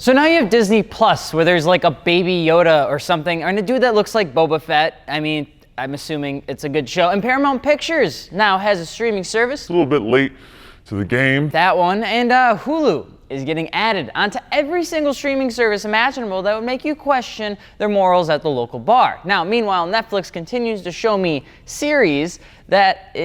So now you have Disney Plus, where there's like a baby Yoda or something, and a dude that looks like Boba Fett. I mean, I'm assuming it's a good show. And Paramount Pictures now has a streaming service. A little bit late to the game. That one. And Hulu is getting added onto every single streaming service imaginable that would make you question their morals at the local bar. Now, meanwhile, Netflix continues to show me series that,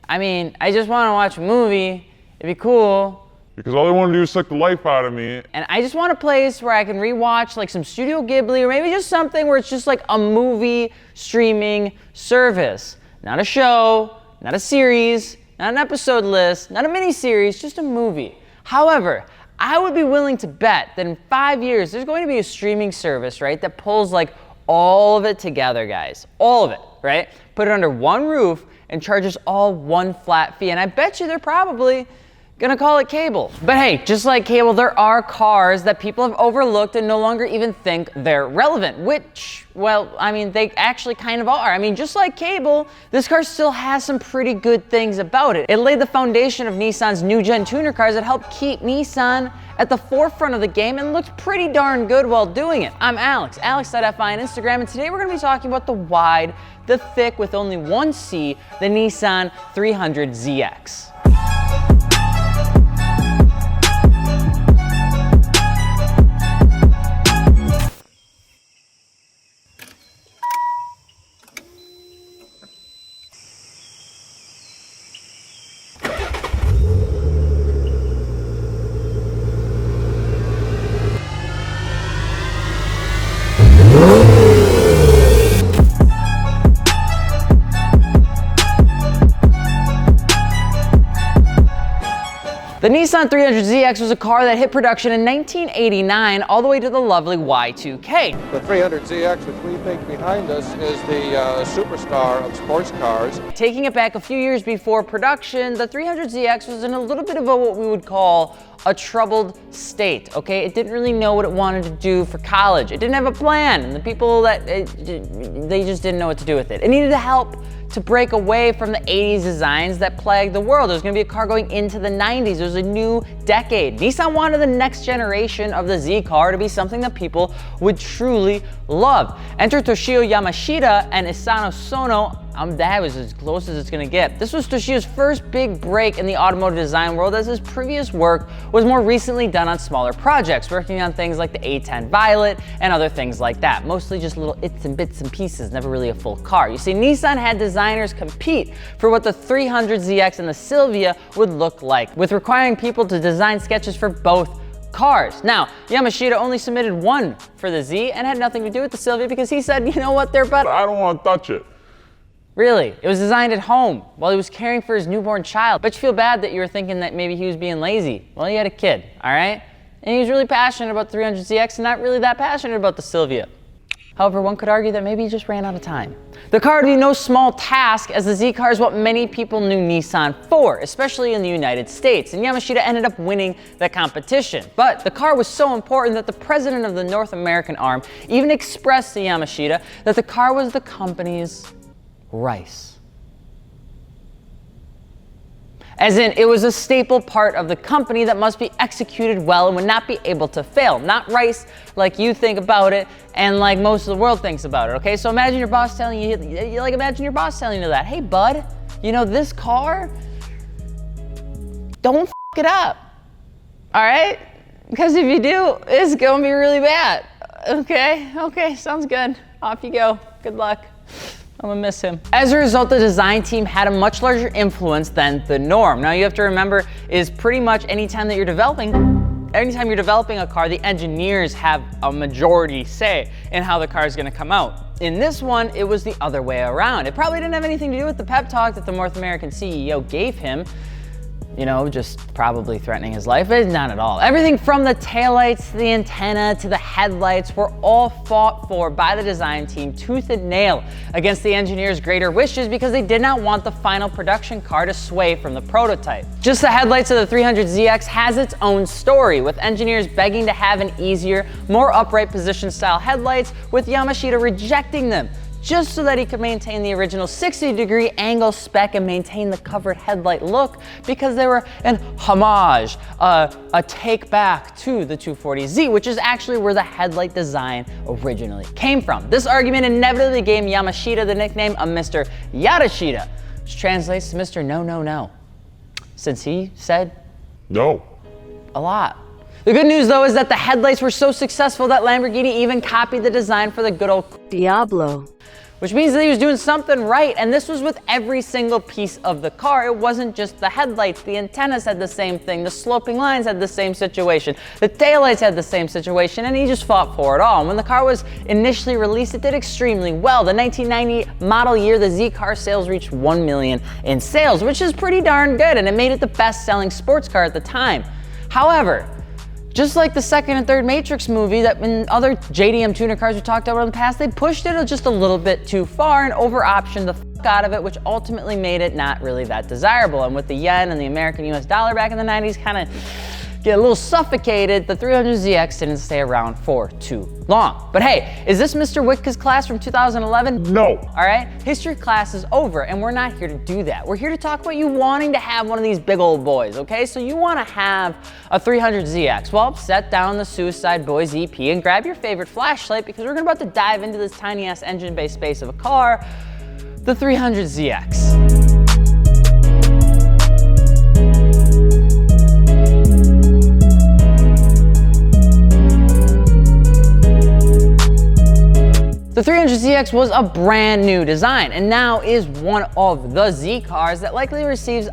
I just want to watch a movie. It'd be cool. Because all they want to do is suck the life out of me. And I just want a place where I can rewatch like some Studio Ghibli, or maybe just something where it's just like a movie streaming service. Not a show, not a series, not an episode list, not a mini-series, just a movie. However, I would be willing to bet that in 5 years, there's going to be a streaming service, right, that pulls like all of it together, guys. All of it, right? Put it under one roof and charges all one flat fee. And I bet you they're probably gonna call it cable. But hey, just like cable, there are cars that people have overlooked and no longer even think they're relevant, which, well, they actually kind of are. Just like cable, this car still has some pretty good things about it. It laid the foundation of Nissan's new gen tuner cars that helped keep Nissan at the forefront of the game and looked pretty darn good while doing it. I'm Alex, alex.fi on Instagram, and today we're gonna be talking about the wide, the thick with only one C, the Nissan 300ZX. The Nissan 300ZX was a car that hit production in 1989 all the way to the lovely Y2K. The 300ZX, which we think behind us, is the superstar of sports cars. Taking it back a few years before production, the 300ZX was in a little bit of what we would call a troubled state, okay? It didn't really know what it wanted to do for college. It didn't have a plan, and the people they just didn't know what to do with it. It needed help to break away from the 80s designs that plagued the world. There's gonna be a car going into the 90s. There's a new decade. Nissan wanted the next generation of the Z car to be something that people would truly love. Enter Toshio Yamashita and Isano Sono. That was as close as it's gonna get. This was Toshio's first big break in the automotive design world, as his previous work was more recently done on smaller projects, working on things like the A10 Violet and other things like that. Mostly just little its and bits and pieces, never really a full car. You see, Nissan had designers compete for what the 300ZX and the Silvia would look like, with requiring people to design sketches for both cars. Now, Yamashita only submitted one for the Z and had nothing to do with the Silvia because he said, you know what, they're better. I don't want to touch it. Really, it was designed at home while he was caring for his newborn child. Bet you feel bad that you were thinking that maybe he was being lazy. Well, he had a kid, all right? And he was really passionate about the 300ZX and not really that passionate about the Silvia. However, one could argue that maybe he just ran out of time. The car would be no small task, as the Z car is what many people knew Nissan for, especially in the United States, and Yamashita ended up winning the competition. But the car was so important that the president of the North American arm even expressed to Yamashita that the car was the company's rice. As in, it was a staple part of the company that must be executed well and would not be able to fail. Not rice like you think about it and like most of the world thinks about it, okay? So imagine your boss telling you, imagine your boss telling you that, hey bud, you know this car, don't f it up, all right? Because if you do, it's gonna be really bad, okay? Okay, sounds good. Off you go, good luck. I'm gonna miss him. As a result, the design team had a much larger influence than the norm. Now you have to remember is pretty much anytime you're developing a car, the engineers have a majority say in how the car is gonna come out. In this one, it was the other way around. It probably didn't have anything to do with the pep talk that the North American CEO gave him. You know, just probably threatening his life, but not at all. Everything from the taillights to the antenna to the headlights were all fought for by the design team tooth and nail against the engineers' greater wishes because they did not want the final production car to sway from the prototype. Just the headlights of the 300ZX has its own story, with engineers begging to have an easier, more upright position style headlights, with Yamashita rejecting them just so that he could maintain the original 60-degree angle spec and maintain the covered headlight look, because they were an homage, a take back to the 240Z, which is actually where the headlight design originally came from. This argument inevitably gave Yamashita the nickname of Mr. Yadashita, which translates to Mr. No, No, No, since he said No. a lot. The good news though is that the headlights were so successful that Lamborghini even copied the design for the good old Diablo, which means that he was doing something right, and this was with every single piece of the car. It wasn't just the headlights. The antennas had the same thing, the sloping lines had the same situation, the taillights had the same situation, and he just fought for it all. And when the car was initially released, it did extremely well. The 1990 model year, the Z car sales reached 1 million in sales, which is pretty darn good, and it made it the best-selling sports car at the time. However, just like the second and third Matrix movie that in other JDM tuner cars we talked about in the past, they pushed it just a little bit too far and over-optioned the fuck out of it, which ultimately made it not really that desirable. And with the yen and the American US dollar back in the 90s kind of get a little suffocated, the 300ZX didn't stay around for too long. But hey, is this Mr. Witka's class from 2011? No. All right, history class is over, and we're not here to do that. We're here to talk about you wanting to have one of these big old boys, okay? So you want to have a 300ZX. Well, set down the Suicide Boys EP and grab your favorite flashlight, because we're about to dive into this tiny-ass engine-based space of a car, the 300ZX. The 300ZX was a brand new design and now is one of the Z cars that likely receives,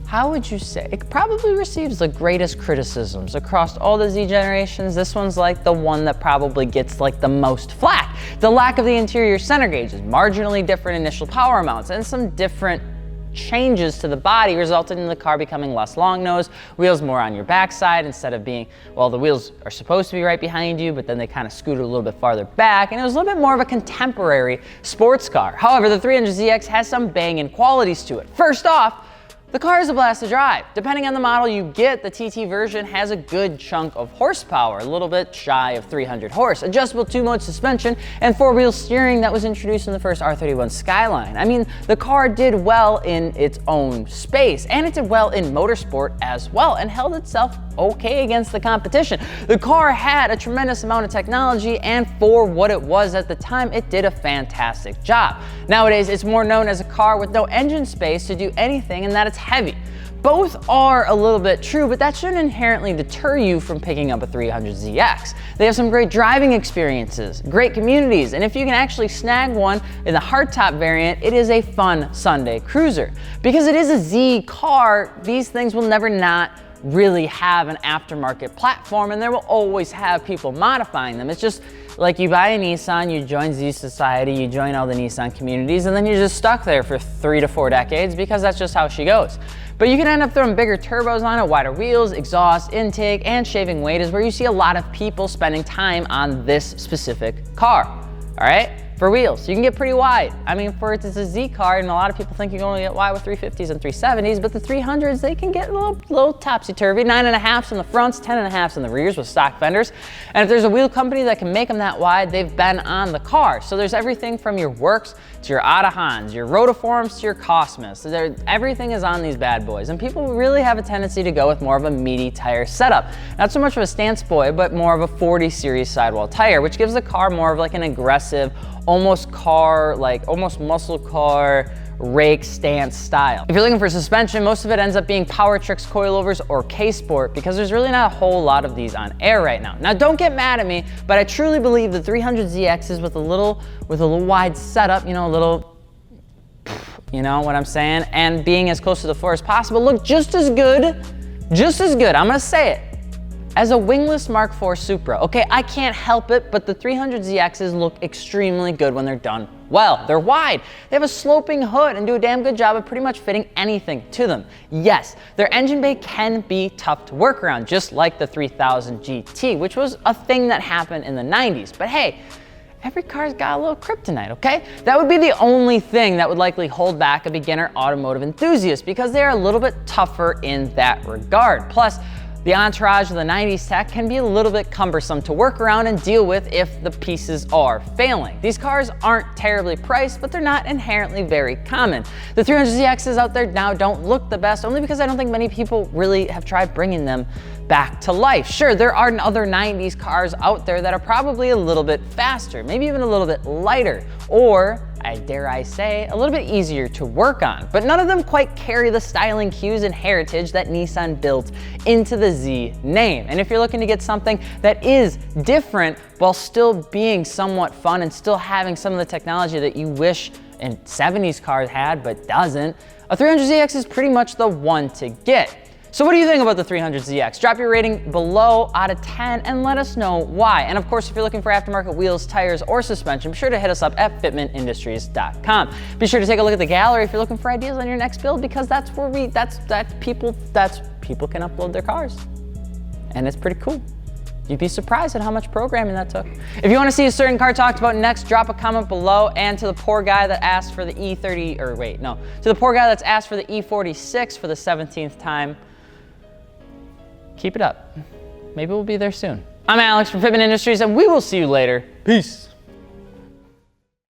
how would you say? It probably receives the greatest criticisms across all the Z generations. This one's like the one that probably gets like the most flack. The lack of the interior center gauges, marginally different initial power amounts, and some different changes to the body resulted in the car becoming less long nose, wheels more on your backside instead of being, well, the wheels are supposed to be right behind you, but then they kind of scooted a little bit farther back, and it was a little bit more of a contemporary sports car. However, the 300ZX has some banging qualities to it. First off, the car is a blast to drive. Depending on the model you get, the TT version has a good chunk of horsepower, a little bit shy of 300 horse, adjustable 2-mode suspension, and 4-wheel steering that was introduced in the first R31 Skyline. I mean, the car did well in its own space, and it did well in motorsport as well, and held itself okay against the competition. The car had a tremendous amount of technology, and for what it was at the time, it did a fantastic job. Nowadays, it's more known as a car with no engine space to do anything, and that it's heavy. Both are a little bit true, but that shouldn't inherently deter you from picking up a 300ZX. They have some great driving experiences, great communities, and if you can actually snag one in the hardtop variant, it is a fun Sunday cruiser. Because it is a Z car, these things will never not really have an aftermarket platform, and there will always have people modifying them. It's just like you buy a Nissan, you join Z Society, you join all the Nissan communities, and then you're just stuck there for 3 to 4 decades because that's just how she goes. But you can end up throwing bigger turbos on it, wider wheels, exhaust, intake, and shaving weight is where you see a lot of people spending time on this specific car, all right? For wheels, you can get pretty wide. I mean, it's a Z car, and a lot of people think you can only get wide with 350s and 370s, but the 300s, they can get a little topsy-turvy. 9.5s in the fronts, 10.5s in the rears with stock fenders. And if there's a wheel company that can make them that wide, they've been on the car. So there's everything from your Works to your Autohans, your Rotiforms to your Cosmos. Everything is on these bad boys, and people really have a tendency to go with more of a meaty tire setup. Not so much of a stance boy, but more of a 40 series sidewall tire, which gives the car more of like an aggressive, almost muscle car rake stance style. If you're looking for suspension, most of it ends up being Powertrix coilovers or K-Sport, because there's really not a whole lot of these on air right now. Now, don't get mad at me, but I truly believe the 300ZXs with a little wide setup, you know, you know what I'm saying, and being as close to the floor as possible, look just as good, I'm gonna say it, as a wingless Mark IV Supra. Okay, I can't help it, but the 300ZXs look extremely good when they're done well. They're wide, they have a sloping hood, and do a damn good job of pretty much fitting anything to them. Yes, their engine bay can be tough to work around, just like the 3000 GT, which was a thing that happened in the 90s. But hey, every car's got a little kryptonite, okay? That would be the only thing that would likely hold back a beginner automotive enthusiast, because they are a little bit tougher in that regard. Plus, The entourage of the 90s tech can be a little bit cumbersome to work around and deal with if the pieces are failing. These cars aren't terribly priced, but they're not inherently very common. The 300ZXs out there now don't look the best, only because I don't think many people really have tried bringing them back to life. Sure, there are other 90s cars out there that are probably a little bit faster, maybe even a little bit lighter, or dare I say, a little bit easier to work on, but none of them quite carry the styling cues and heritage that Nissan built into the Z name. And if you're looking to get something that is different while still being somewhat fun and still having some of the technology that you wish an 70s car had but doesn't, a 300ZX is pretty much the one to get. So what do you think about the 300ZX? Drop your rating below out of 10 and let us know why. And of course, if you're looking for aftermarket wheels, tires, or suspension, be sure to hit us up at fitmentindustries.com. Be sure to take a look at the gallery if you're looking for ideas on your next build, because that's where people can upload their cars. And it's pretty cool. You'd be surprised at how much programming that took. If you want to see a certain car talked about next, drop a comment below. And to the poor guy that asked for the E30, to the poor guy that's asked for the E46 for the 17th time, keep it up. Maybe we'll be there soon. I'm Alex from Fitment Industries, and we will see you later. Peace.